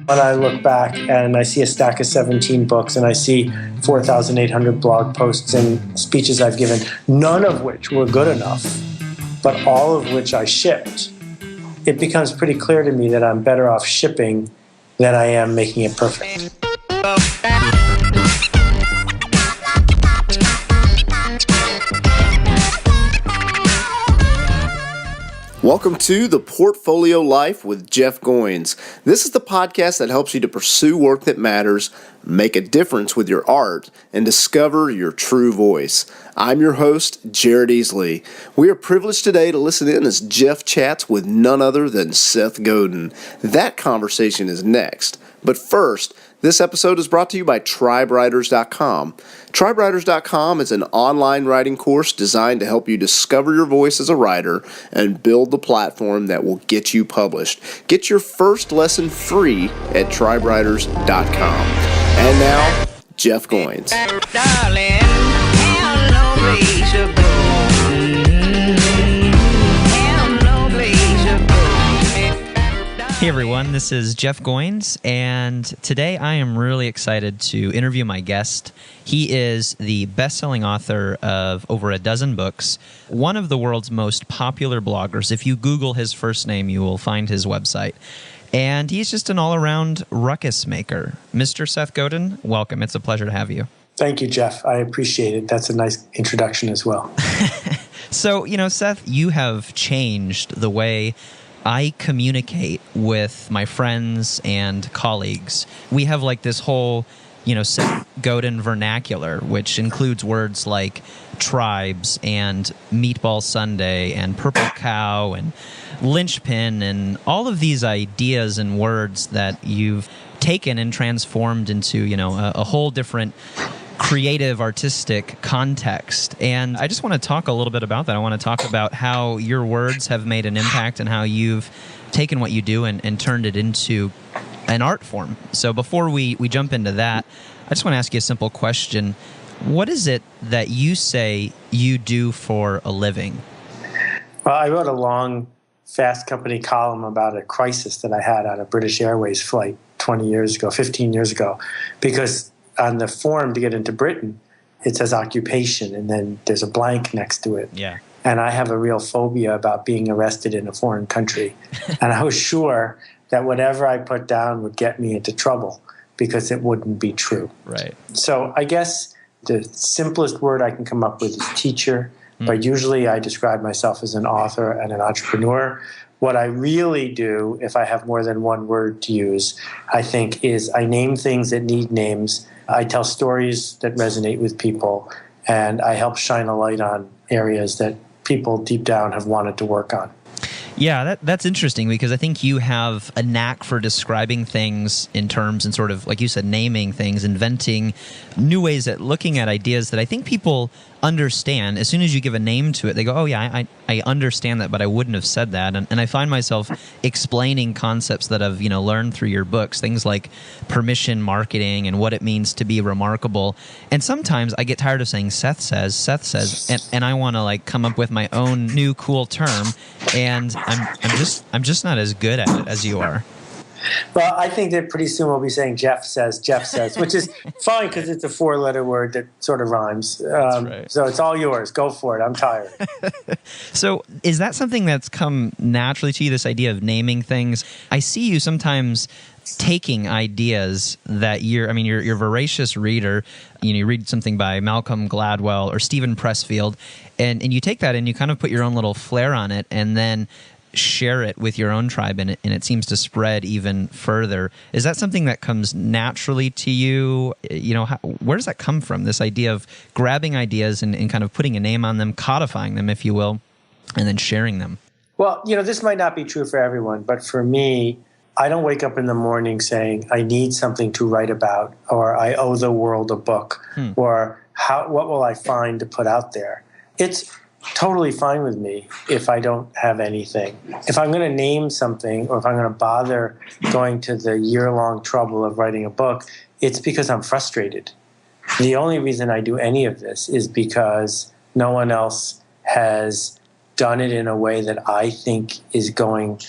When I look back and I see a stack of 17 books and I see 4,800 blog posts and speeches I've given, none of which were good enough, but all of which I shipped, it becomes pretty clear to me that I'm better off shipping than I am making it perfect. Welcome to The Portfolio Life with Jeff Goins. This is the podcast that helps you to pursue work that matters, make a difference with your art, and discover your true voice. I'm your host, Jared Easley. We are privileged today to listen in as Jeff chats with none other than Seth Godin. That conversation is next. But first, this episode is brought to you by TribeWriters.com. TribeWriters.com is an online writing course designed to help you discover your voice as a writer and build the platform that will get you published. Get your first lesson free at TribeWriters.com. And now, Jeff Goins. Hey everyone, this is Jeff Goins, and today I am really excited to interview my guest. He is the best-selling author of over a dozen books, one of the world's most popular bloggers. If you Google his first name, you will find his website. And he's just an all-around ruckus maker. Mr. Seth Godin, welcome. It's a pleasure to have you. Thank you, Jeff. I appreciate it. That's a nice introduction as well. So, Seth, you have changed the way I communicate with my friends and colleagues. We have like this whole, Seth Godin vernacular, which includes words like tribes and meatball Sunday and purple cow and linchpin and all of these ideas and words that you've taken and transformed into, a whole different creative, artistic context. And I just want to talk a little bit about that. I want to talk about how your words have made an impact and how you've taken what you do and turned it into an art form. So before we jump into that, I just want to ask you a simple question. What is it that you say you do for a living? Well, I wrote a long Fast Company column about a crisis that I had on a British Airways flight 15 years ago, because on the form to get into Britain, it says occupation, and then there's a blank next to it. Yeah. And I have a real phobia about being arrested in a foreign country. And I was sure that whatever I put down would get me into trouble because it wouldn't be true. Right. So I guess the simplest word I can come up with is teacher, but usually I describe myself as an author and an entrepreneur. What I really do, if I have more than one word to use, I think is I name things that need names. I tell stories that resonate with people, and I help shine a light on areas that people deep down have wanted to work on. Yeah, that's interesting because I think you have a knack for describing things in terms and sort of, like you said, naming things, inventing new ways at looking at ideas that I think people understand. As soon as you give a name to it, they go, oh yeah, I understand that, but I wouldn't have said that. And I find myself explaining concepts that I've learned through your books, things like permission marketing and what it means to be remarkable. And sometimes I get tired of saying Seth says, and I want to come up with my own new cool term, and I'm just not as good at it as you are. Well, I think that pretty soon we'll be saying Jeff says, which is fine because it's a four-letter word that sort of rhymes. That's right. So it's all yours. Go for it. I'm tired. So is that something that's come naturally to you, this idea of naming things? I see you sometimes taking ideas that you're a voracious reader. You read something by Malcolm Gladwell or Stephen Pressfield, and you take that and you kind of put your own little flair on it and then share it with your own tribe, and it seems to spread even further. Is that something that comes naturally to you? Where does that come from, this idea of grabbing ideas and kind of putting a name on them, codifying them, if you will, and then sharing them? Well, this might not be true for everyone, but for me, I don't wake up in the morning saying, I need something to write about, or I owe the world a book, or what will I find to put out there? It's totally fine with me if I don't have anything. If I'm going to name something, or if I'm going to bother going to the year-long trouble of writing a book, it's because I'm frustrated. The only reason I do any of this is because no one else has done it in a way that I think is going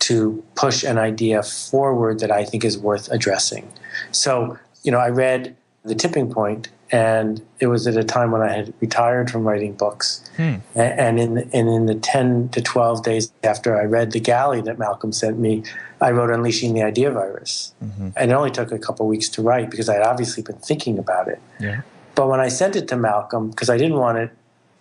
to push an idea forward that I think is worth addressing. So, I read The Tipping Point, and it was at a time when I had retired from writing books. And in the 10 to 12 days after I read The Galley that Malcolm sent me, I wrote Unleashing the Idea Virus. And it only took a couple weeks to write because I had obviously been thinking about it. Yeah. But when I sent it to Malcolm, because I didn't want it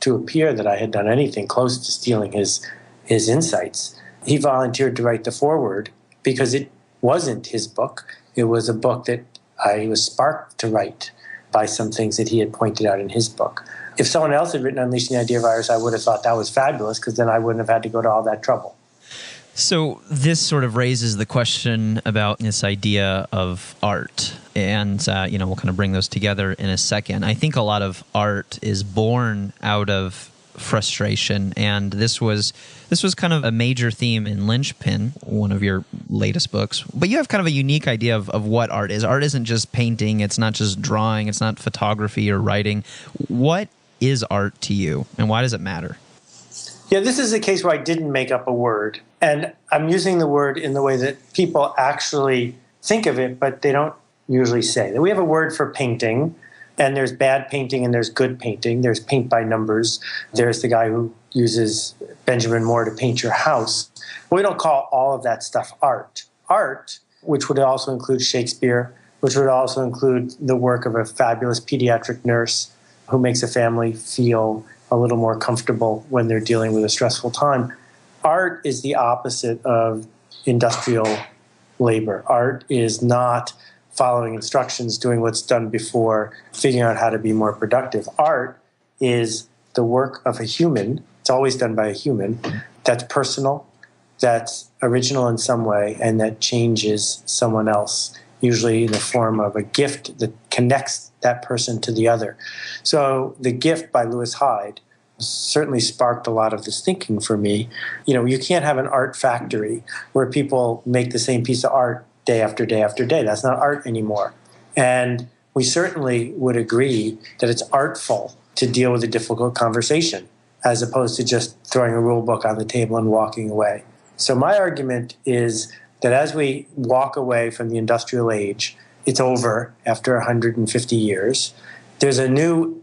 to appear that I had done anything close to stealing his insights, he volunteered to write the foreword because it wasn't his book. It was a book that I was sparked to write by some things that he had pointed out in his book. If someone else had written Unleashing the Idea Virus, I would have thought that was fabulous because then I wouldn't have had to go to all that trouble. So this sort of raises the question about this idea of art. And, we'll kind of bring those together in a second. I think a lot of art is born out of frustration. And this was kind of a major theme in Linchpin, one of your latest books. But you have kind of a unique idea of what art is. Art isn't just painting. It's not just drawing. It's not photography or writing. What is art to you, and why does it matter? Yeah, this is a case where I didn't make up a word. And I'm using the word in the way that people actually think of it, but they don't usually say. We have a word for painting, and there's bad painting and there's good painting. There's paint by numbers. There's the guy who uses Benjamin Moore to paint your house. We don't call all of that stuff art. Art, which would also include Shakespeare, which would also include the work of a fabulous pediatric nurse who makes a family feel a little more comfortable when they're dealing with a stressful time. Art is the opposite of industrial labor. Art is not following instructions, doing what's done before, figuring out how to be more productive. Art is the work of a human. It's always done by a human. That's personal, that's original in some way, and that changes someone else, usually in the form of a gift that connects that person to the other. So The Gift by Lewis Hyde certainly sparked a lot of this thinking for me. You can't have an art factory where people make the same piece of art day after day after day. That's not art anymore. And we certainly would agree that it's artful to deal with a difficult conversation as opposed to just throwing a rule book on the table and walking away. So my argument is that as we walk away from the industrial age, it's over after 150 years. There's a new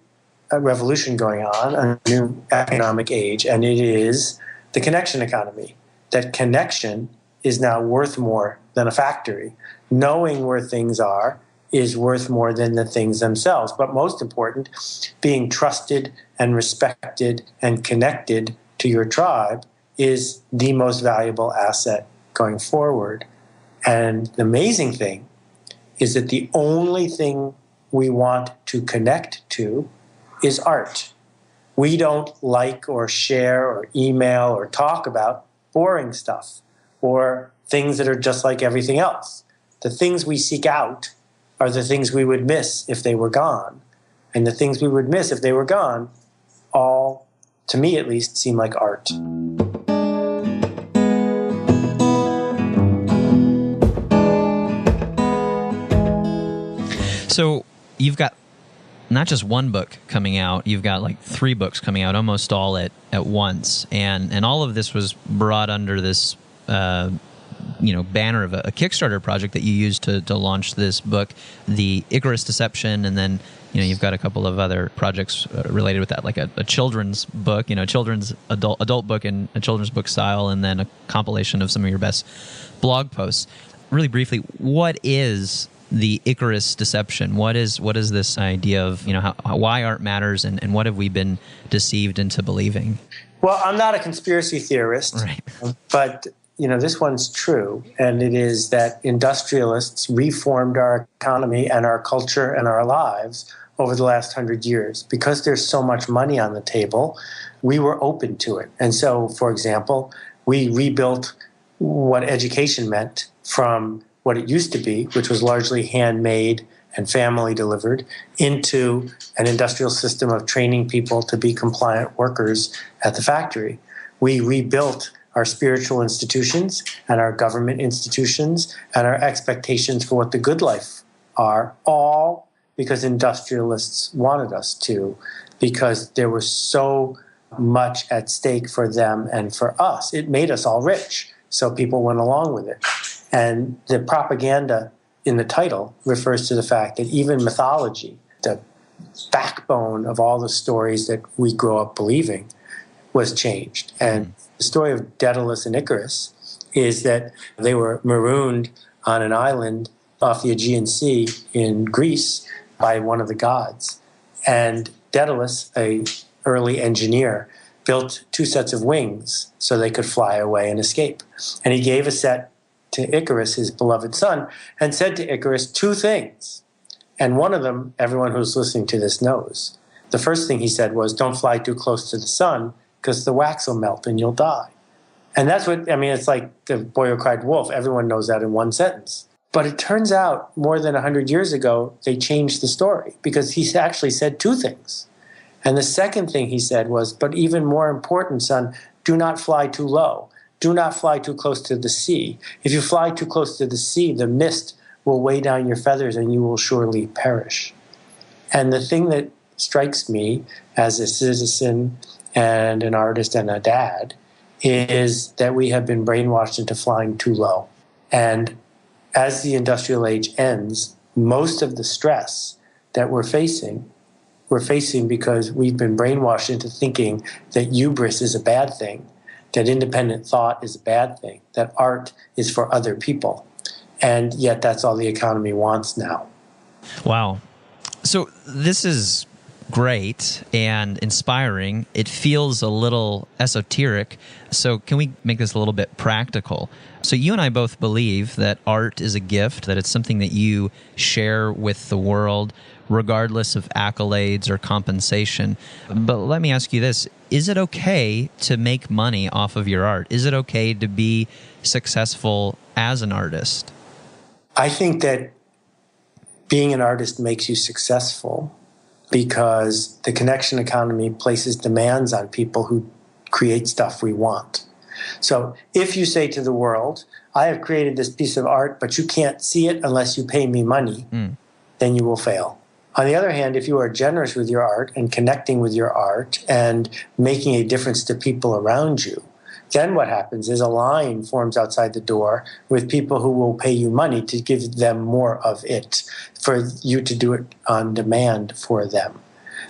revolution going on, a new economic age, and it is the connection economy. That connection is now worth more than a factory. Knowing where things are is worth more than the things themselves. But most important, being trusted and respected and connected to your tribe is the most valuable asset going forward. And the amazing thing is that the only thing we want to connect to is art. We don't like or share or email or talk about boring stuff or things that are just like everything else. The things we seek out are the things we would miss if they were gone. And the things we would miss if they were gone all, to me at least, seem like art. So you've got not just one book coming out, you've got like 3 books coming out, almost all at once. And all of this was brought under this banner of a Kickstarter project that you used to launch this book, the Icarus Deception, and then you've got a couple of other projects related with that, like a children's book, children's adult book in a children's book style, and then a compilation of some of your best blog posts. Really briefly, what is the Icarus Deception? What is this idea of why art matters, and what have we been deceived into believing? Well, I'm not a conspiracy theorist, right. But this one's true, and it is that industrialists reformed our economy and our culture and our lives over the last 100 years. Because there's so much money on the table, we were open to it. And so, for example, we rebuilt what education meant from what it used to be, which was largely handmade and family delivered, into an industrial system of training people to be compliant workers at the factory. We rebuilt our spiritual institutions and our government institutions and our expectations for what the good life are, all because industrialists wanted us to, because there was so much at stake for them and for us. It made us all rich. so people went along with it. And the propaganda in the title refers to the fact that even mythology, the backbone of all the stories that we grow up believing, was changed. And the story of Daedalus and Icarus is that they were marooned on an island off the Aegean Sea in Greece by one of the gods. And Daedalus, an early engineer, built 2 sets of wings so they could fly away and escape. And he gave a set to Icarus, his beloved son, and said to Icarus 2 things. And one of them, everyone who's listening to this knows. The first thing he said was, don't fly too close to the sun because the wax will melt and you'll die. And that's what, I mean, it's like the boy who cried wolf. Everyone knows that in one sentence. But it turns out more than 100 years ago, they changed the story because he actually said 2 things. And the second thing he said was, but even more important, son, do not fly too low. Do not fly too close to the sea. If you fly too close to the sea, the mist will weigh down your feathers and you will surely perish. And the thing that strikes me as a citizen and an artist and a dad is that we have been brainwashed into flying too low. And as the industrial age ends, most of the stress that we're facing because we've been brainwashed into thinking that hubris is a bad thing, that independent thought is a bad thing, that art is for other people. And yet that's all the economy wants now. Wow. So this is great and inspiring. It feels a little esoteric. So can we make this a little bit practical? So you and I both believe that art is a gift, that it's something that you share with the world, regardless of accolades or compensation. But let me ask you this. Is it okay to make money off of your art? Is it okay to be successful as an artist? I think that being an artist makes you successful because the connection economy places demands on people who create stuff we want. So if you say to the world, I have created this piece of art, but you can't see it unless you pay me money, then you will fail. On the other hand, if you are generous with your art and connecting with your art and making a difference to people around you, then what happens is a line forms outside the door with people who will pay you money to give them more of it, for you to do it on demand for them.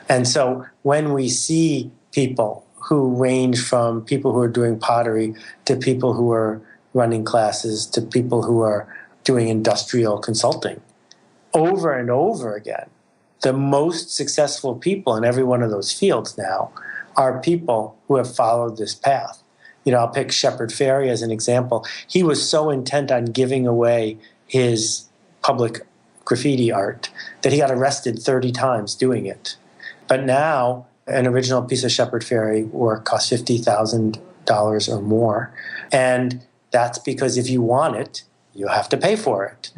And so when we see people who range from people who are doing pottery to people who are running classes to people who are doing industrial consulting, over and over again, the most successful people in every one of those fields now are people who have followed this path. You know, I'll pick Shepard Fairey as an example. He was so intent on giving away his public graffiti art that he got arrested 30 times doing it. But now, an original piece of Shepard Fairey work costs $50,000 or more. And that's because if you want it, you have to pay for it.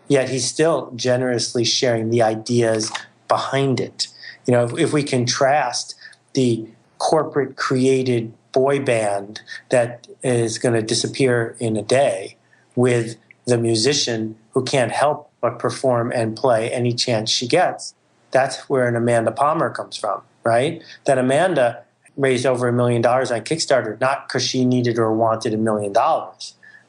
Yet he's still generously sharing the ideas behind it. You know, if we contrast the corporate created boy band that is going to disappear in a day with the musician who can't help but perform and play any chance she gets, that's where an Amanda Palmer comes from, right? That Amanda raised over $1 million on Kickstarter, not because she needed or wanted $1 million,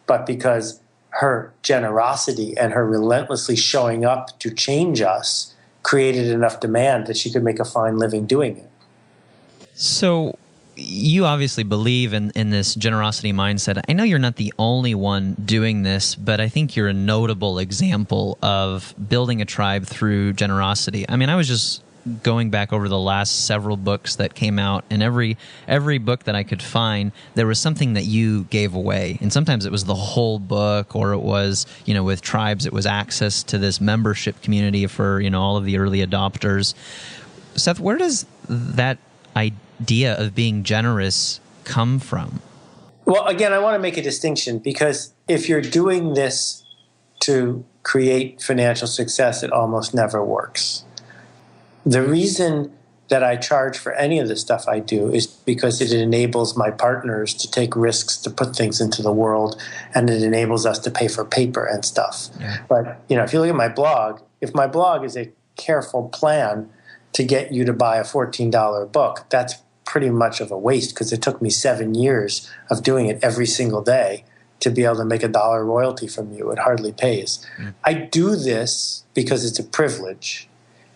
but because her generosity and her relentlessly showing up to change us created enough demand that she could make a fine living doing it. So you obviously believe in this generosity mindset. I know you're not the only one doing this, but I think you're a notable example of building a tribe through generosity. I mean, I was just going back over the last several books that came out, and every book that I could find, there was something that you gave away. And sometimes it was the whole book, or it was, you know, with tribes, it was access to this membership community for, you know, all of the early adopters. Seth, where does that idea of being generous come from? Well, again, I want to make a distinction, because if you're doing this to create financial success, it almost never works. The reason that I charge for any of the stuff I do is because it enables my partners to take risks to put things into the world, and it enables us to pay for paper and stuff. Yeah. But, you know, if you look at my blog, if my blog is a careful plan to get you to buy a $14 book, that's pretty much of a waste, because it took me 7 years of doing it every single day to be able to make $1 royalty from you. It hardly pays. I do this because it's a privilege.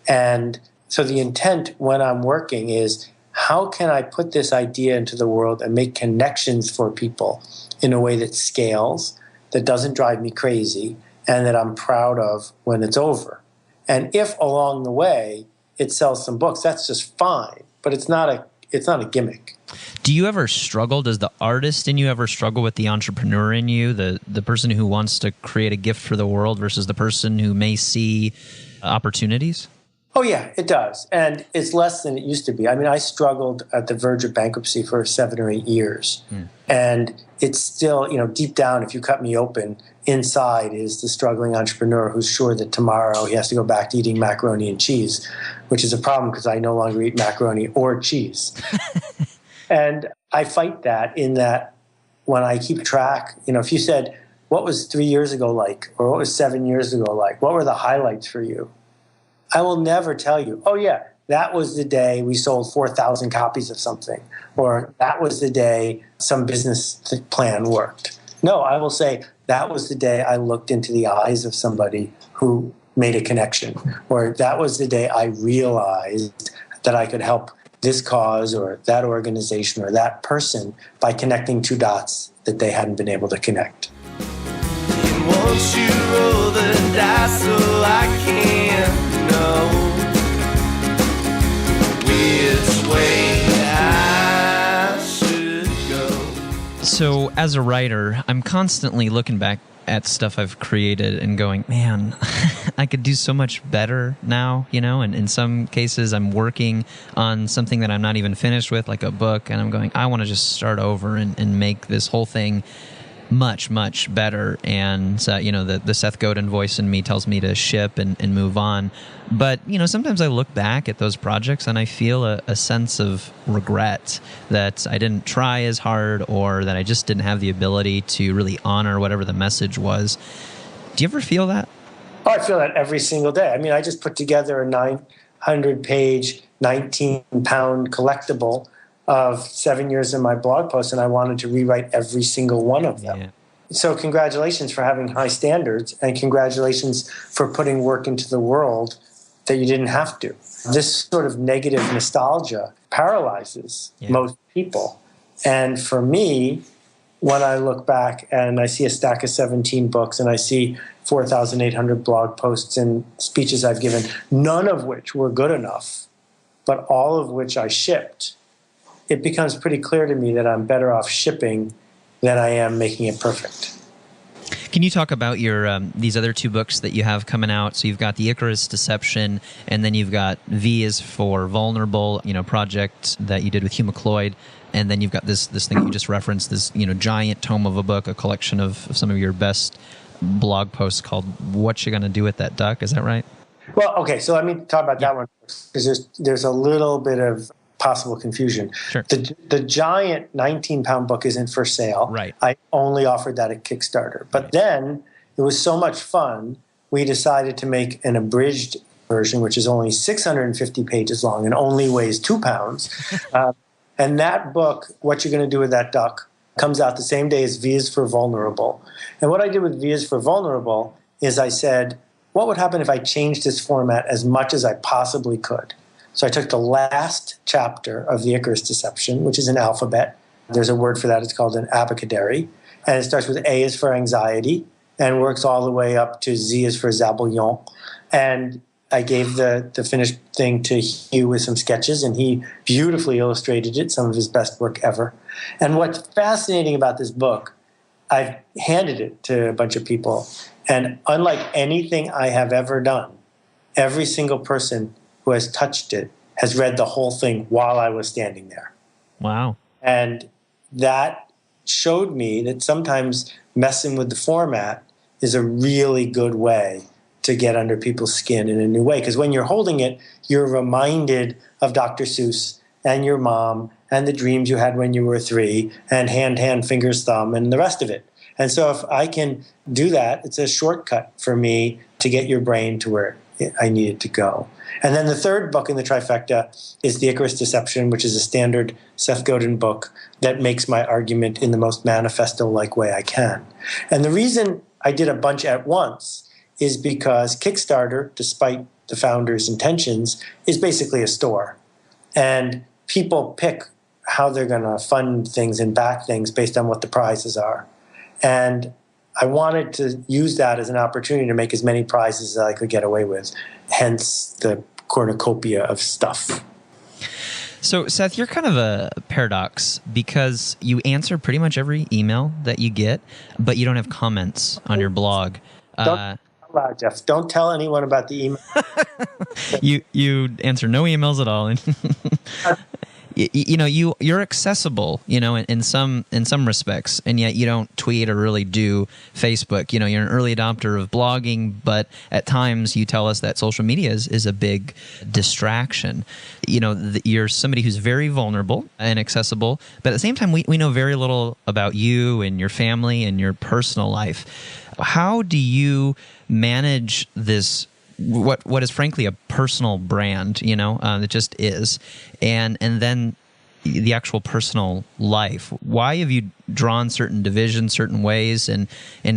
And so the intent when I'm working is, how can I put this idea into the world and make connections for people in a way that scales, that doesn't drive me crazy, and that I'm proud of when it's over? And if along the way it sells some books, that's just fine. But it's not a gimmick. Do you ever struggle? Does the artist in you ever struggle with the entrepreneur in you, the person who wants to create a gift for the world versus the person who may see opportunities? Oh, yeah, it does. And it's less than it used to be. I mean, I struggled at the verge of bankruptcy for 7 or 8 years. And it's still, deep down, if you cut me open, inside is the struggling entrepreneur who's sure that tomorrow he has to go back to eating macaroni and cheese, which is a problem because I no longer eat macaroni or cheese. And I fight that in that when I keep track, if you said, what was 3 years ago like, or what was 7 years ago like, what were the highlights for you? I will never tell you, oh yeah, that was the day we sold 4,000 copies of something, or that was the day some business plan worked. No, I will say that was the day I looked into the eyes of somebody who made a connection, or that was the day I realized that I could help this cause or that organization or that person by connecting 2 dots that they hadn't been able to connect. Won't you roll the dice so I can know which way I should go? So as a writer, I'm constantly looking back at stuff I've created and going, man, I could do so much better now, and in some cases I'm working on something that I'm not even finished with, like a book, and I'm going, I want to just start over and make this whole thing much, much better. And, the Seth Godin voice in me tells me to ship and move on. But, sometimes I look back at those projects and I feel a sense of regret that I didn't try as hard or that I just didn't have the ability to really honor whatever the message was. Do you ever feel that? Oh, I feel that every single day. I mean, I just put together a 900-page, 19-pound collectible of 7 years in my blog posts, and I wanted to rewrite every single one of them. Yeah. So congratulations for having high standards, and congratulations for putting work into the world that you didn't have to. This sort of negative nostalgia paralyzes most people. And for me, when I look back and I see a stack of 17 books and I see 4,800 blog posts and speeches I've given, none of which were good enough, but all of which I shipped, it becomes pretty clear to me that I'm better off shipping than I am making it perfect. Can you talk about your these other 2 books that you have coming out? So you've got the Icarus Deception, and then you've got V is for Vulnerable, project that you did with Hugh McLeod, and then you've got this thing that you just referenced, this giant tome of a book, a collection of some of your best blog posts called "What You Gonna Do with That Duck?" Is that right? Well, okay, so let me talk about that one because there's a little bit of possible confusion. Sure. The giant 19-pound book isn't for sale. Right. I only offered that at Kickstarter. But then it was so much fun, we decided to make an abridged version, which is only 650 pages long and only weighs 2 pounds. And that book, What You're Going to Do with That Duck, comes out the same day as V is for Vulnerable. And what I did with V is for Vulnerable is I said, what would happen if I changed this format as much as I possibly could? So I took the last chapter of the Icarus Deception, which is an alphabet. There's a word for that. It's called an abecedary. And it starts with A is for anxiety and works all the way up to Z is for Zabouillon. And I gave the finished thing to Hugh with some sketches, and he beautifully illustrated it, some of his best work ever. And what's fascinating about this book, I've handed it to a bunch of people, and unlike anything I have ever done, every single person who has touched it has read the whole thing while I was standing there. Wow. And that showed me that sometimes messing with the format is a really good way to get under people's skin in a new way. Because when you're holding it, you're reminded of Dr. Seuss and your mom and the dreams you had when you were 3 and hand, fingers, thumb, and the rest of it. And so if I can do that, it's a shortcut for me to get your brain to where I needed to go. And then the third book in the trifecta is The Icarus Deception, which is a standard Seth Godin book that makes my argument in the most manifesto-like way I can. And the reason I did a bunch at once is because Kickstarter, despite the founder's intentions, is basically a store. And people pick how they're going to fund things and back things based on what the prizes are. And I wanted to use that as an opportunity to make as many prizes as I could get away with, hence the cornucopia of stuff. So, Seth, you're kind of a paradox because you answer pretty much every email that you get, but you don't have comments on your blog. Don't loud, Jeff. Don't tell anyone about the email. You answer no emails at all. You're accessible, in some respects, and yet you don't tweet or really do Facebook. You're an early adopter of blogging, but at times you tell us that social media is a big distraction. You're somebody who's very vulnerable and accessible, but at the same time, we know very little about you and your family and your personal life. How do you manage this? What is frankly a personal brand, it just is, and then the actual personal life. Why have you drawn certain divisions, certain ways, and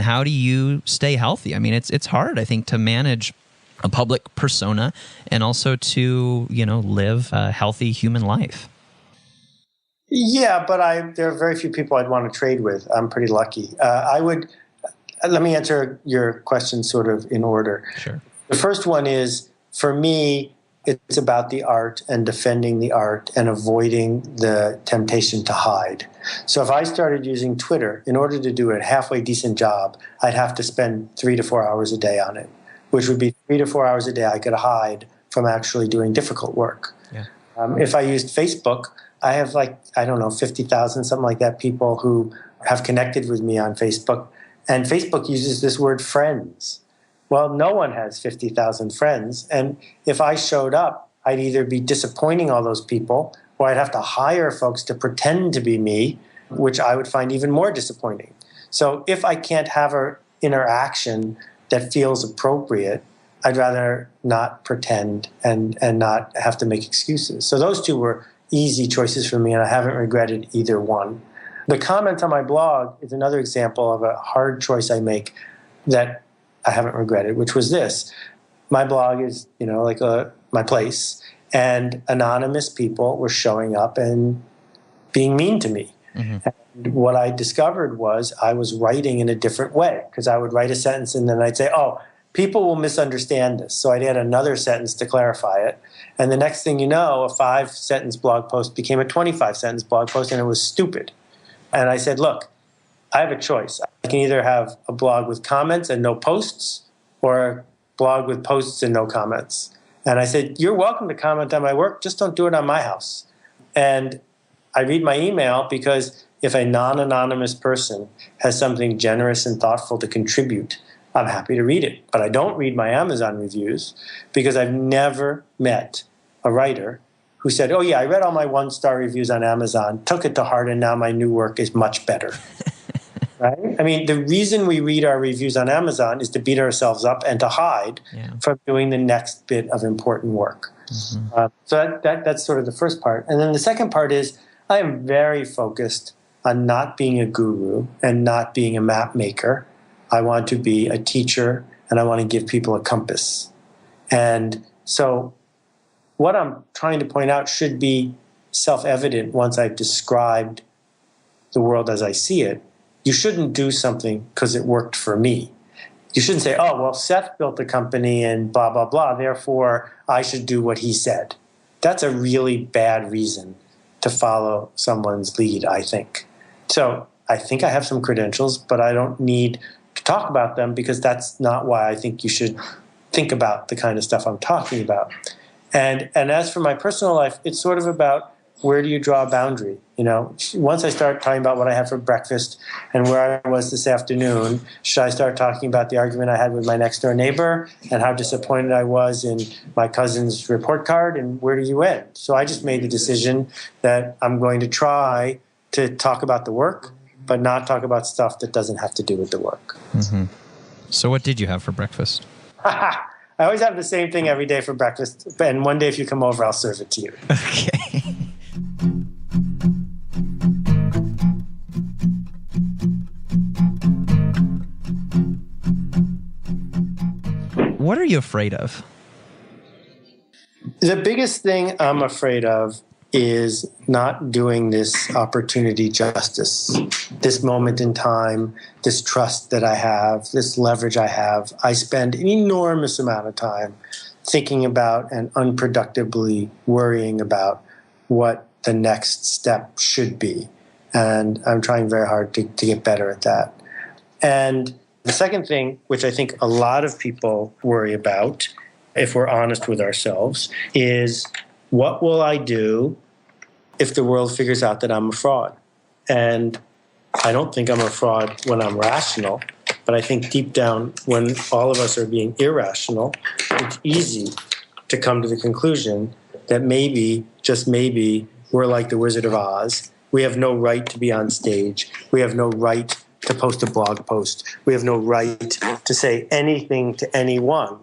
how do you stay healthy? I mean, it's hard, I think, to manage a public persona and also to live a healthy human life. Yeah, but there are very few people I'd want to trade with. I'm pretty lucky. Let me answer your question sort of in order. Sure. The first one is, for me, it's about the art and defending the art and avoiding the temptation to hide. So if I started using Twitter, in order to do a halfway decent job, I'd have to spend 3 to 4 hours a day on it, which would be 3 to 4 hours a day I could hide from actually doing difficult work. Yeah. If I used Facebook, I have 50,000, something like that, people who have connected with me on Facebook. And Facebook uses this word friends. Well, no one has 50,000 friends. And if I showed up, I'd either be disappointing all those people or I'd have to hire folks to pretend to be me, which I would find even more disappointing. So if I can't have an interaction that feels appropriate, I'd rather not pretend and not have to make excuses. So those two were easy choices for me, and I haven't regretted either one. The comment on my blog is another example of a hard choice I make that I haven't regretted, which was this. My blog is, my place, and anonymous people were showing up and being mean to me. Mm-hmm. And what I discovered was I was writing in a different way, because I would write a sentence and then I'd say, oh, people will misunderstand this. So I'd add another sentence to clarify it. And the next thing you know, a 5-sentence blog post became a 25-sentence blog post, and it was stupid. And I said, look, I have a choice. I can either have a blog with comments and no posts, or a blog with posts and no comments. And I said, you're welcome to comment on my work, just don't do it on my house. And I read my email because if a non-anonymous person has something generous and thoughtful to contribute, I'm happy to read it. But I don't read my Amazon reviews because I've never met a writer who said, oh yeah, I read all my 1-star reviews on Amazon, took it to heart, and now my new work is much better. Right? I mean, the reason we read our reviews on Amazon is to beat ourselves up and to hide from doing the next bit of important work. Mm-hmm. So that's sort of the first part. And then the second part is I am very focused on not being a guru and not being a map maker. I want to be a teacher, and I want to give people a compass. And so what I'm trying to point out should be self-evident once I've described the world as I see it. You shouldn't do something because it worked for me. You shouldn't say, oh, well, Seth built a company and blah, blah, blah, therefore I should do what he said. That's a really bad reason to follow someone's lead, I think. So I think I have some credentials, but I don't need to talk about them because that's not why I think you should think about the kind of stuff I'm talking about. And as for my personal life, it's sort of about where do you draw a boundary? Once I start talking about what I had for breakfast and where I was this afternoon, should I start talking about the argument I had with my next door neighbor and how disappointed I was in my cousin's report card, and where do you end? So I just made the decision that I'm going to try to talk about the work, but not talk about stuff that doesn't have to do with the work. Mm-hmm. So what did you have for breakfast? I always have the same thing every day for breakfast. And one day if you come over, I'll serve it to you. Okay. What are you afraid of? The biggest thing I'm afraid of is not doing this opportunity justice, this moment in time, this trust that I have, this leverage I have. I spend an enormous amount of time thinking about and unproductively worrying about what the next step should be. And I'm trying very hard to get better at that. And the second thing, which I think a lot of people worry about, if we're honest with ourselves, is what will I do if the world figures out that I'm a fraud? And I don't think I'm a fraud when I'm rational, but I think deep down when all of us are being irrational, it's easy to come to the conclusion that maybe, just maybe, we're like the Wizard of Oz. We have no right to be on stage. We have no right to post a blog post. We have no right to say anything to anyone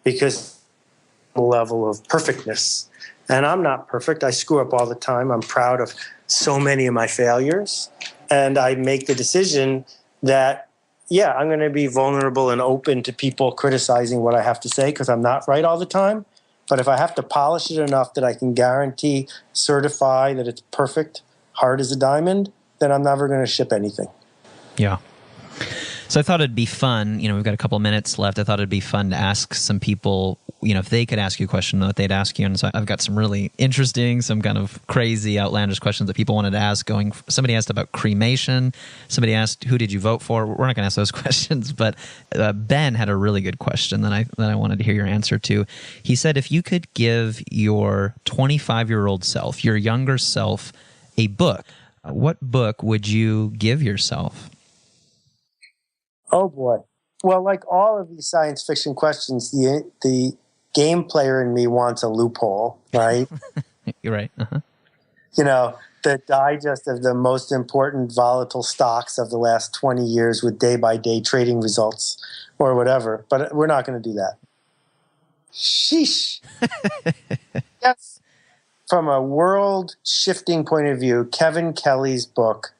because the level of perfectness. And I'm not perfect. I screw up all the time. I'm proud of so many of my failures. And I make the decision that, yeah, I'm going to be vulnerable and open to people criticizing what I have to say because I'm not right all the time. But if I have to polish it enough that I can guarantee, certify that it's perfect, hard as a diamond, then I'm never going to ship anything. Yeah. So I thought it'd be fun, we've got a couple of minutes left. I thought it'd be fun to ask some people, if they could ask you a question, what they'd ask you. And so I've got some really interesting, some kind of crazy, outlandish questions that people wanted to ask. Somebody asked about cremation. Somebody asked, who did you vote for? We're not going to ask those questions, but Ben had a really good question that I wanted to hear your answer to. He said, if you could give your 25-year-old self, your younger self, a book, what book would you give yourself? Oh, boy. Well, like all of these science fiction questions, the game player in me wants a loophole, right? You're right. Uh-huh. The digest of the most important volatile stocks of the last 20 years with day-by-day trading results or whatever. But we're not going to do that. Sheesh. Yes. From a world-shifting point of view, Kevin Kelly's book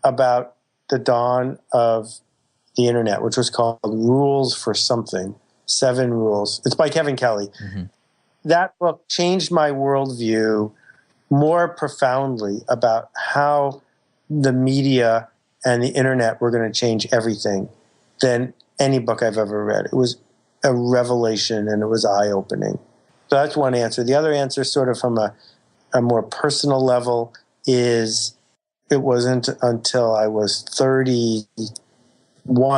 about the dawn of the internet, which was called Rules for Something, 7 Rules. It's by Kevin Kelly. Mm-hmm. That book changed my worldview more profoundly about how the media and the internet were going to change everything than any book I've ever read. It was a revelation and it was eye-opening. So that's one answer. The other answer, sort of from a more personal level, is it wasn't until I was 31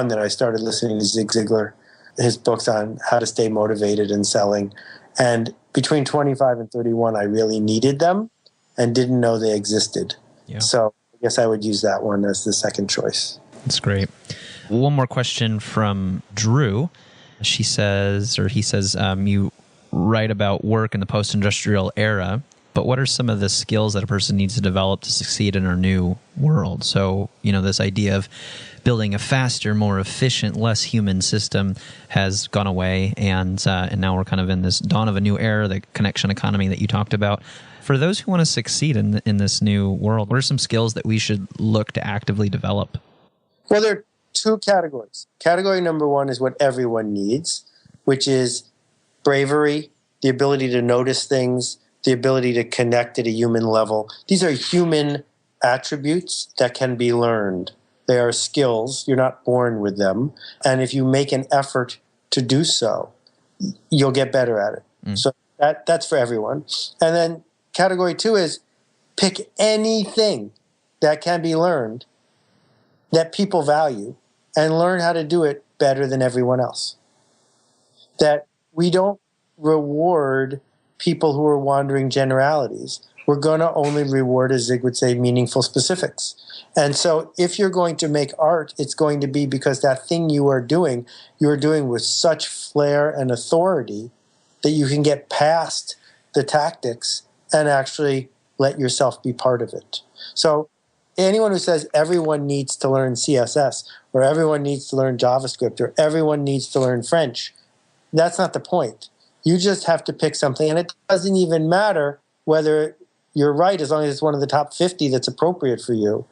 that I started listening to Zig Ziglar, his books on how to stay motivated and selling. And between 25 and 31, I really needed them and didn't know they existed. Yeah. So I guess I would use that one as the second choice. That's great. One more question from Drew. He says, you write about work in the post-industrial era, but what are some of the skills that a person needs to develop to succeed in our new world? So, this idea of building a faster, more efficient, less human system has gone away, and now we're kind of in this dawn of a new era, the connection economy that you talked about. For those who want to succeed in this new world, what are some skills that we should look to actively develop? Well, there are 2 categories. Category number 1 is what everyone needs, which is bravery, the ability to notice things, the ability to connect at a human level. These are human attributes that can be learned. They are skills. You're not born with them. And if you make an effort to do so, you'll get better at it. So that's for everyone. And then category 2 is pick anything that can be learned that people value and learn how to do it better than everyone else. That we don't reward people who are wandering generalities. We're going to only reward, as Zig would say, meaningful specifics. And so if you're going to make art, it's going to be because that thing you are doing with such flair and authority that you can get past the tactics and actually let yourself be part of it. So anyone who says everyone needs to learn CSS or everyone needs to learn JavaScript or everyone needs to learn French, that's not the point. You just have to pick something, and it doesn't even matter whether you're right as long as it's one of the top 50 that's appropriate for you,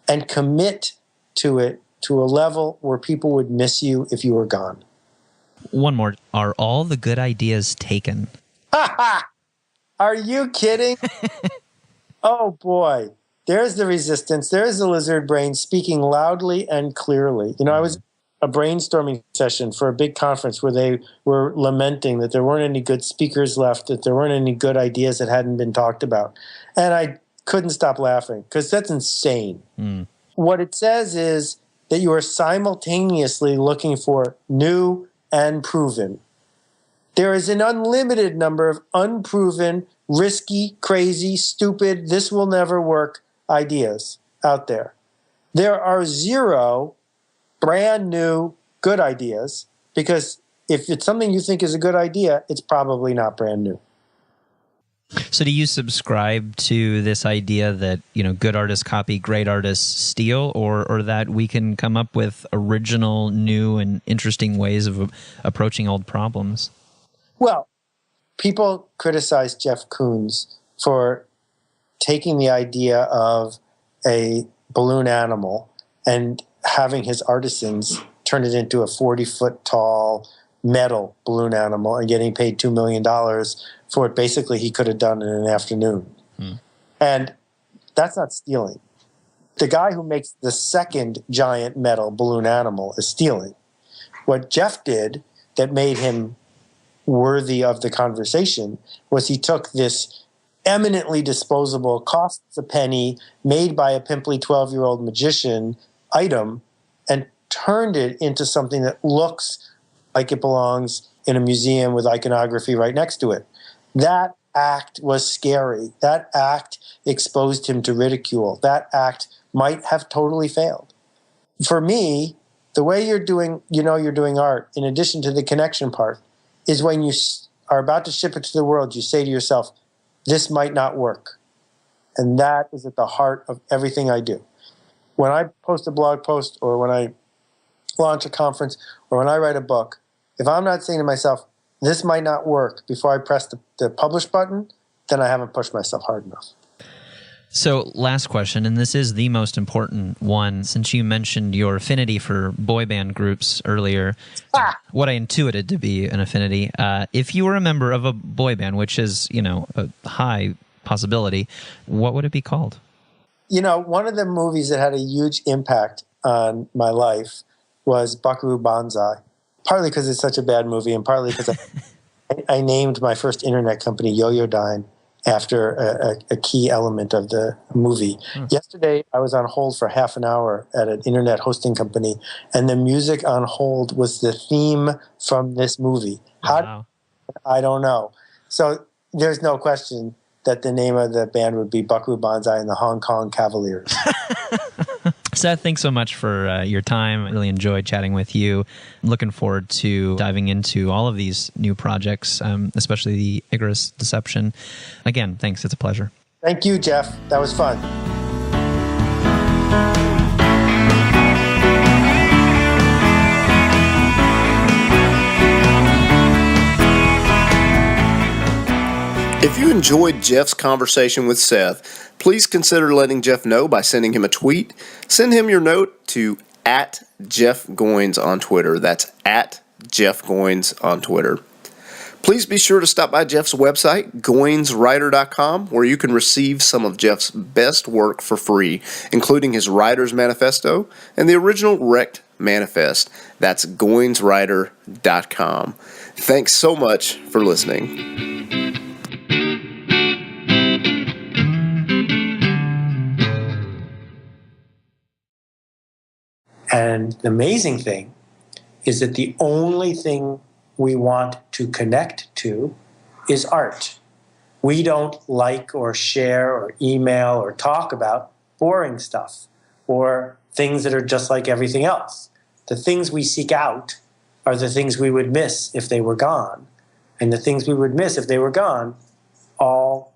and commit to it to a level where people would miss you if you were gone. One more. Are all the good ideas taken? Ha ha! Are you kidding? Oh boy. There's the resistance. There's the lizard brain speaking loudly and clearly. You know, I was a brainstorming session for a big conference where they were lamenting that there weren't any good speakers left, that there weren't any good ideas that hadn't been talked about. And I couldn't stop laughing because that's insane. What it says is that you are simultaneously looking for new and proven. There is an unlimited number of unproven, risky, crazy, stupid, this will never work ideas out there. There are 0 brand new good ideas, because if it's something you think is a good idea, it's probably not brand new. So do you subscribe to this idea that, you know, good artists copy, great artists steal, or that we can come up with original, new, and interesting ways of approaching old problems? Well, people criticize Jeff Koons for taking the idea of a balloon animal and having his artisans turn it into a 40-foot tall metal balloon animal and getting paid $2 million for what basically he could have done in an afternoon. And that's not stealing. The guy who makes the second giant metal balloon animal is stealing. What Jeff did that made him worthy of the conversation was he took this eminently disposable, costs a penny, made by a pimply 12-year-old magician item and turned it into something that looks like it belongs in a museum with iconography right next to it. That act was scary. That act exposed him to ridicule. That act might have totally failed. For me, the way you're doing art, in addition to the connection part, is when you are about to ship it to the world, you say to yourself, this might not work. And that is at the heart of everything I do. When I post a blog post, or when I launch a conference, or when I write a book, if I'm not saying to myself, this might not work before I press the publish button, then I haven't pushed myself hard enough. So last question, and this is the most important one, since you mentioned your affinity for boy band groups earlier, what I intuited to be an affinity. If you were a member of a boy band, which is, you know, a high possibility, what would it be called? You know, one of the movies that had a huge impact on my life was Buckaroo Banzai, partly because it's such a bad movie, and partly because I named my first internet company Yo-Yo-Dine after a key element of the movie. Yesterday, I was on hold for half an hour at an internet hosting company, and the music on hold was the theme from this movie. How? I don't know. So there's no question that the name of the band would be Buckaroo Banzai and the Hong Kong Cavaliers. Seth, thanks so much for your time. I really enjoyed chatting with you. I'm looking forward to diving into all of these new projects, especially the Icarus Deception. Again, thanks. It's a pleasure. Thank you, Jeff. That was fun. If you enjoyed Jeff's conversation with Seth, please consider letting Jeff know by sending him a tweet. Send him your note to @JeffGoins on Twitter. That's @JeffGoins on Twitter. Please be sure to stop by Jeff's website, goinswriter.com, where you can receive some of Jeff's best work for free, including his Writer's Manifesto and the original Wrecked Manifest. That's goinswriter.com. Thanks so much for listening. And the amazing thing is that the only thing we want to connect to is art. We don't like or share or email or talk about boring stuff or things that are just like everything else. The things we seek out are the things we would miss if they were gone. And the things we would miss if they were gone all